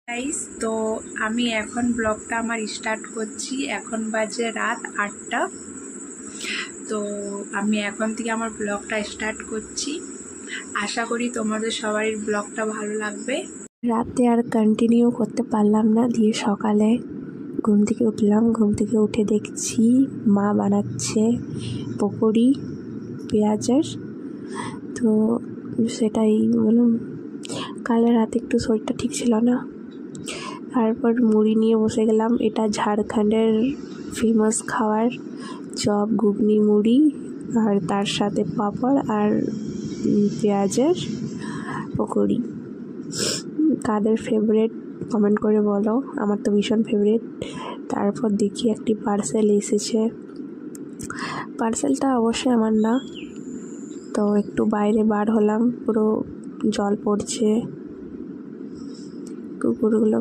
Guys, তো আমি এখন ব্লগটা আমার স্টার্ট করছি। এখন বাজে রাত 8টা। তো আমি এখন থেকে আমার ব্লগটা স্টার্ট করছি। আশা করি তোমাদের সবারই ব্লগটা ভালো লাগবে। রাতে আর কন্টিনিউ করতে পারলাম না, দিয়ে সকালে ঘুম থেকে উঠলাম। ঘুম থেকে উঠে দেখছি মা বানাচ্ছে পকোড়ি পেঁয়াজের। তো সেটাই বললাম, কাল রাতে একটু শরীরটা ঠিক ছিল না, তারপর মুড়ি নিয়ে বসে গেলাম। এটা ঝাড়খণ্ডের ফেমাস খাবার, চপ ঘুগনি মুড়ি, আর তার সাথে পাঁপড় আর পেঁয়াজের পকোড়ি। কাদের ফেভারিট কমেন্ট করে বলো, আমার তো ভীষণ ফেভারিট। তারপর দেখি একটি পার্সেল এসেছে, পার্সেলটা অবশ্যই আমার না। তো একটু বাইরে বার হলাম, পুরো জল পড়ছে, কুকুরগুলো